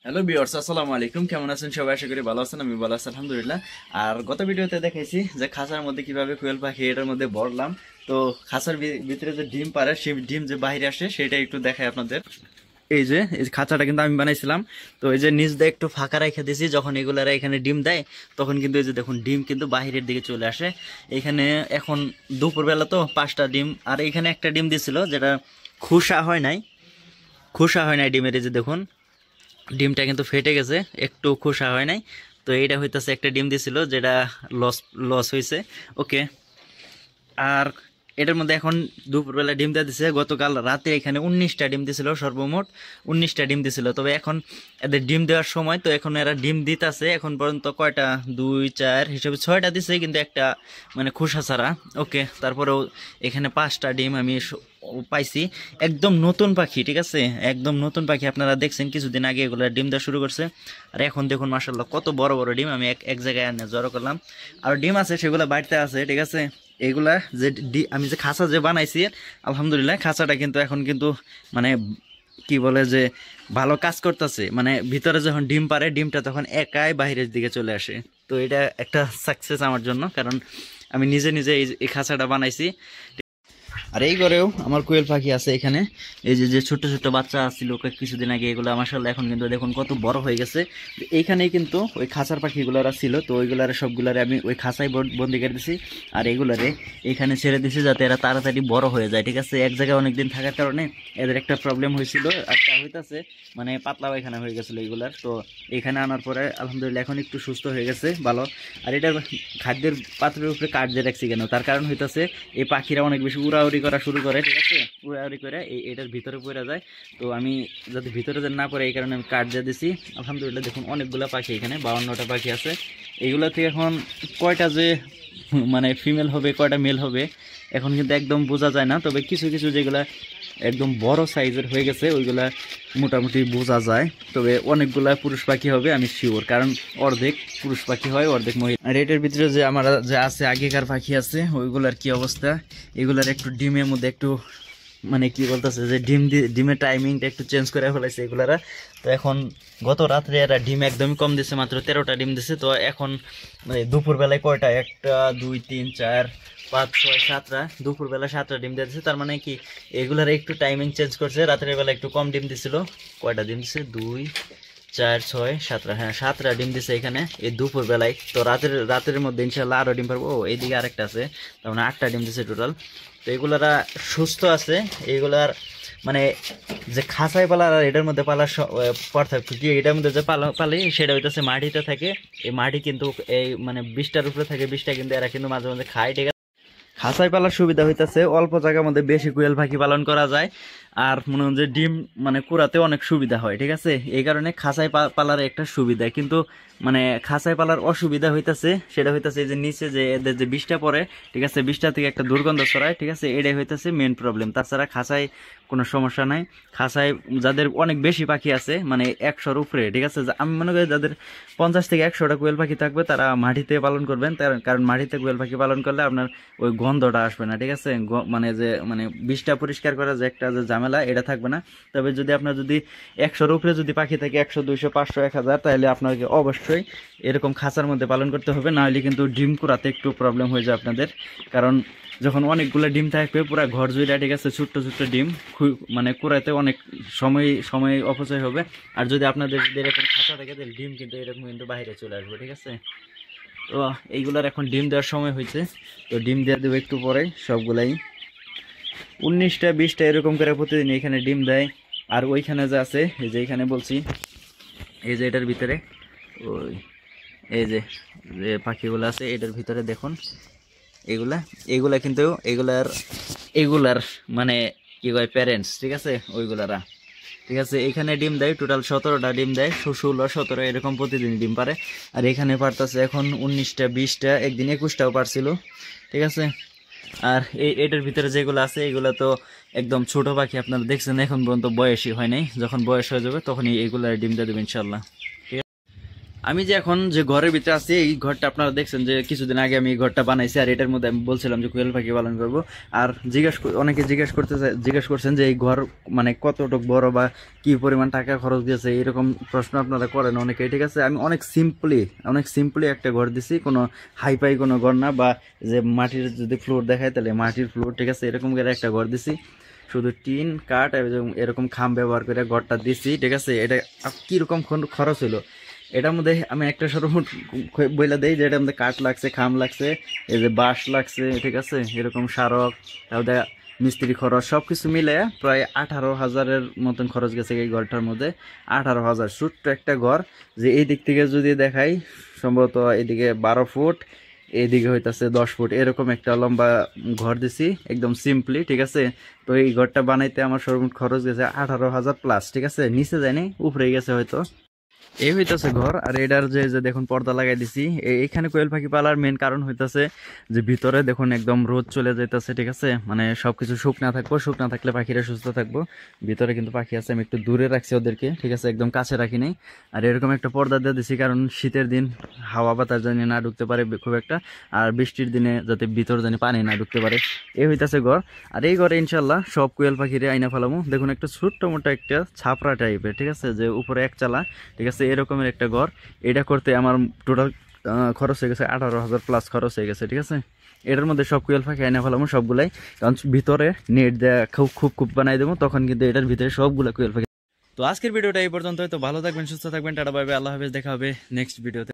Hello viewers, আসসালামু আলাইকুম। কেমন আছেন সবাই? আশা করি ভালো আছেন। আমি ভালো আছি আলহামদুলিল্লাহ। আর গত ভিডিওতে দেখাইছি যে খাঁচার মধ্যে কিভাবে কোয়েল পাখি এটার মধ্যে ভরলাম। তো খাঁচার ভিতরে যে ডিম পারে সেই ডিম যে বাইরে আসে সেটা একটু দেখাই আপনাদের। এই যে খাঁচাটা কিন্তু আমি বানাইছিলাম। তো এই যে নিচ দিয়ে একটু ফাঁকা রেখে দিয়েছি, যখন এগুলারা এখানে ডিম দেয় তখন কিন্তু এই যে দেখুন ডিম কিন্তু বাহিরের দিকে চলে আসে। এখানে এখন দুপুরবেলা তো 5টা ডিম, আর এখানে একটা ডিম দিছিল যেটা খোসা হয় নাই। খোসা হয় নাই ডিমের, এই যে দেখুন ডিমটা কিন্তু ফেটে গেছে, একটু খোসা হয় নাই। তো এইটা হইতাছে একটা ডিম দিছিল যেটা লস লস হয়েছে। ওকে। আর এটার মধ্যে এখন দুপুরবেলা ডিম দেওয়া দিছে। গতকাল রাতে এখানে 19টা ডিম দিছিল, সর্বমোট 19টা ডিম দিছিল। তবে এখন এদের ডিম দেওয়ার সময়, তো এখন এরা ডিম দিতেছে। এখন পর্যন্ত কয়টা, 2 4 হিসেবে 6টা দিছে, কিন্তু একটা মানে খোসা ছাড়া। ওকে। তারপরেও এখানে 5টা ডিম আমি পাইছি। একদম নতুন পাখি, ঠিক আছে, একদম নতুন পাখি। আপনারা দেখছেন কিছুদিন আগে এগুলো ডিম দেওয়া শুরু করছে, আর এখন দেখুন মাশাল্লাহ কত বড় বড় ডিম। আমি এক এক জায়গায় এনে জড়ো করলাম। আর ডিম আছে সেগুলো বাড়িতে আছে, ঠিক আছে। এগুলা যে আমি যে খাঁচা যে বানাইছি, আলহামদুলিল্লাহ খাঁচাটা কিন্তু এখন কিন্তু মানে কি বলে যে ভালো কাজ করতেছে। মানে ভিতরে যখন ডিম পারে ডিমটা তখন একাই বাইরের দিকে চলে আসে। তো এটা একটা সাকসেস আমার জন্য, কারণ আমি নিজে নিজে এই খাঁচাটা বানাইছি। আর এই ঘরেও আমার কোয়েল পাখি আছে এখানে। এই যে যে ছোট ছোট বাচ্চা আসছিল কিছুদিন আগে, এগুলো মাশাআল্লাহ এখন কিন্তু দেখুন কত বড় হয়ে গেছে। এইখানেই কিন্তু ওই খাঁচার পাখিগুলারা ছিল, তো ওইগুলারে সবগুলারে আমি ওই খাঁচায় বন্দি করে দিছি। আর এইগুলারে এখানে ছেড়ে দিছি যাতে এরা তাড়াতাড়ি বড় হয়ে যায়, ঠিক আছে। এক জায়গায় অনেকদিন থাকার কারণে এদের একটা প্রবলেম হয়েছিল, একটা হইতাছে মানে পাতলা পায়খানা হয়ে গেছিলো এইগুলার। তো এখানে আনার পরে আলহামদুলিল্লাহ এখন একটু সুস্থ হয়ে গেছে, ভালো। আর এটার খাদ্যের পাত্রের উপরে কাঠ দিয়ে রাখছি কেন, তার কারণ হইতাছে এই পাখিরা অনেক বেশি উড়াউড়ি করা শুরু করে, ঠিক আছে। উড়াউড়ি করে এটার ভিতরে পড়ে যায়। তো আমি যাতে ভিতরে যেন না পড়ে এই কারণে আমি কাঠ দিয়ে দিছি। আলহামদুলিল্লাহ দেখুন অনেকগুলো পাখি, এখানে 52টা পাখি আছে। এইগুলো থেকে এখন কয়টা যে মানে ফিমেল হবে কয়টা মেল হবে এখন কিন্তু একদম বোঝা যায় না। তবে কিছু কিছু যেগুলা একদম বড় সাইজের হয়ে গেছে ওইগুলা মোটামুটি বোঝা যায়। তবে অনেকগুলা পুরুষ পাখি হবে আমি শিওর, কারণ অর্ধেক পুরুষ পাখি হয় অর্ধেক মহিলা। আর এটার ভিতরে যে আমার যে আছে আগেকার পাখি আছে ওইগুলার কি অবস্থা, এগুলার একটু ডিমের মধ্যে একটু মানে কি বলতেছে যে ডিমের টাইমিংটা একটু চেঞ্জ করে ফেলাইছে এগুলারা। তো এখন গত রাত্রে এরা ডিম একদমই কম দিছে, মাত্র 13টা ডিম দিছে। তো এখন মানে দুপুরবেলায় কয়টা, 1 2 3 4 5 6 7টা, দুপুরবেলা 7টা ডিম দিয়ে দিচ্ছে। তার মানে কি এগুলার একটু টাইমিং চেঞ্জ করছে, রাতের বেলা একটু কম ডিম দিছিল। কয়টা ডিম দিছে, 2 4 6 7টা, হ্যাঁ 7টা ডিম দিছে এখানে এই দুপুর বেলায়। তো রাতের মধ্যে ইনশাল্লাহ আরো ডিম পারবো। এইদিকে আরেকটা আছে, তার মানে 8টা ডিম দিছে টোটাল। তো এগুলারা সুস্থ আছে। এগুলার মানে যে খাঁচায় পালার আর এটার মধ্যে পালার পার্থক্য কি, এটার মধ্যে যে পালি সেটা হইতেছে মাটিতে থাকে। এই মাটি কিন্তু এই মানে 20টার উপরে থাকে, 20টা কিন্তু এরা কিন্তু মাঝে মাঝে খায়, ঠিক আছে। খাঁচায় পালার সুবিধা হইতাছে অল্প জায়গার মধ্যে বেশি কোয়েল পাখি পালন করা যায়। আর মনে হয় যে ডিম মানে কুড়াতে অনেক সুবিধা হয়, ঠিক আছে। এই কারণে খাঁচায় পালার একটা সুবিধা, কিন্তু মানে খাঁচায় পালার অসুবিধা হইতাছে সেটা হইতাছে এই যে নিচে যে এদের যে বিষটা পড়ে, ঠিক আছে, বিষটা থেকে একটা দুর্গন্ধ ছড়ায়, ঠিক আছে। এটাই হইতাছে মেন প্রবলেম। তাছাড়া খাঁচায় কোনো সমস্যা নাই। খাঁচায় যাদের অনেক বেশি পাখি আছে মানে 100-র উপরে, ঠিক আছে, আমি মনে করি যাদের 50 থেকে 100টা কোয়েল পাখি থাকবে তারা মাটিতে পালন করবেন। কারণ মাটিতে কোয়েল পাখি পালন করলে আপনার ওই গন্ধটা আসবে না, ঠিক আছে। মানে যে মানে বিষটা পরিষ্কার করা যে একটা যে ঝামেলা এটা থাকবে না। তবে যদি আপনার যদি 100-র উপরে যদি পাখি থাকে, 100 200 500 1000, তাহলে আপনাকে অবশ্যই এরকম খাঁচার মধ্যে পালন করতে হবে, না হলে কিন্তু ডিম কুড়াতে একটু প্রবলেম হয়ে যায় আপনাদের। কারণ যখন অনেকগুলো ডিম থাকবে পুরো ঘর জুড়ে, ঠিক আছে, ছোট্ট ছোট্ট ডিম মানে কুড়াতে অনেক সময় সময় অপচয় হবে। আর যদি আপনাদের যদি এরকম খাঁচা থাকে তাহলে ডিম কিন্তু এরকম কিন্তু বাইরে চলে আসবে, ঠিক আছে। তো এইগুলার এখন ডিম দেওয়ার সময় হয়েছে, তো ডিম দিয়ে দেবো একটু পরে সবগুলাই। 19টা 20টা এরকম করে প্রতিদিন এখানে ডিম দেয়। আর ওইখানে যে আছে এই যে এখানে বলছি, এই যে এটার ভিতরে ওই এই যে যে পাখিগুলো আছে এটার ভিতরে দেখুন, এগুলা এগুলা কিন্তু এগুলার মানে কি কয় প্যারেন্টস, ঠিক আছে, ওইগুলারা, ঠিক আছে। এখানে ডিম দেয় টোটাল 17টা ডিম দেয়, 16 17 এরকম প্রতিদিন ডিম পারে। আর এখানে পারতেছে এখন 19টা 20টা, একদিন 21টাও পারছিল, ঠিক আছে। আর এটার ভিতরে যেগুলো আছে এগুলো তো একদম ছোট পাখি, আপনারা দেখছেন এখন পর্যন্ত বয়সই হয় নাই। যখন বয়স হয়ে যাবে তখনই এগুলো ডিম দিয়ে দেবে ইনশাল্লাহ। আমি যে এখন যে ঘরের ভিতরে আছি এই ঘরটা আপনারা দেখছেন যে কিছুদিন আগে আমি এই ঘরটা বানাইছি, আর এটার মধ্যে আমি বলছিলাম যে কোয়েল পাখি পালন করব। আর অনেকে জিজ্ঞেস করছেন যে এই ঘর মানে কতটুকু বড় বা কি পরিমাণ টাকা খরচ গেছে, এরকম প্রশ্ন আপনারা করেন অনেকে। ঠিক আছে, আমি অনেক সিম্পলি একটা ঘর দিছি, কোনো হাইফাই কোনো ঘর না, বা যে মাটির যদি ফ্লোর দেখায় তাহলে মাটির ফ্লোর। ঠিক আছে, এরকম করে একটা ঘর দিছি, শুধু টিন কাঠ এবং এরকম খাম ব্যবহার করে ঘরটা দিছি। ঠিক আছে, এটা কিরকম খরচ হলো এটার মধ্যে আমি একটা সর্বমোট বইলা দেই যে এটার মধ্যে কাঠ লাগছে, খাম লাগছে, এই যে বাঁশ লাগছে। ঠিক আছে, এরকম স্মারক, তারপরে মিস্ত্রি খরচ সব কিছু মিলে প্রায় 18,000-এর মতন খরচ গেছে এই ঘরটার মধ্যে। 18,000, ছোট্ট একটা ঘর। যে এই দিক থেকে যদি দেখাই, সম্ভবত এদিকে 12 ফুট, এইদিকে হইতাছে 10 ফুট, এরকম একটা লম্বা ঘর দিছি একদম সিম্পলি। ঠিক আছে, তো এই ঘরটা বানাইতে আমার সর্বমোট খরচ গেছে 18,000 প্লাস। ঠিক আছে, নিচে যায়নি, উপরে গেছে হয়তো। এই হইতাছে ঘর। আর এটার যে যে দেখুন পর্দা লাগাই দিছি, এখানে কোয়েল পাখি পালার মেন কারণ হইতাছে যে ভিতরে দেখুন একদম রোদ চলে যাইতেছে। ঠিক আছে, মানে সবকিছু শুকনা থাকবো, শুকনা থাকলে পাখিরা সুস্থ থাকবো। ভিতরে কিন্তু পাখি আছে, আমি একটু দূরে রাখছি ওদেরকে। ঠিক আছে, একদম কাছে রাখি নাই। আর এরকম একটা পর্দা দিয়ে দিছি কারণ শীতের দিন হাওয়া বাতাস জানি না ঢুকতে পারে খুব একটা, আর বৃষ্টির দিনে যাতে ভিতর জানি পানি না ঢুকতে পারে। এই হইতাছে ঘর। আর এই ঘরে ইনশাল্লাহ সব কোয়েল পাখিরে আইনা ফেলামু। দেখুন একটা ছোট্ট মোটা একটা ছাপড়া টাইপের। ঠিক আছে, যে উপরে এক চালা। ঠিক আছে, এরকমের একটা ঘর। এটা করতে আমার টোটাল খরচ হয়ে গেছে 18,000 প্লাস খরচ হয়ে গেছে। ঠিক আছে, এটার মধ্যে সব কোয়েল পাখি আইনা ফেলামু সবগুলাই, কারণ ভিতরে নেট দেওয়া খুব বানাই দেবো, তখন কিন্তু এটার ভিতরে সবগুলা কোয়েল পাখি। তো আজকের ভিডিওটা এই পর্যন্ত। তো ভালো থাকবেন, সুস্থ থাকবেন, টাটা বাই বাই, আল্লাহ হাফেজ, দেখা হবে নেক্সট ভিডিওতে।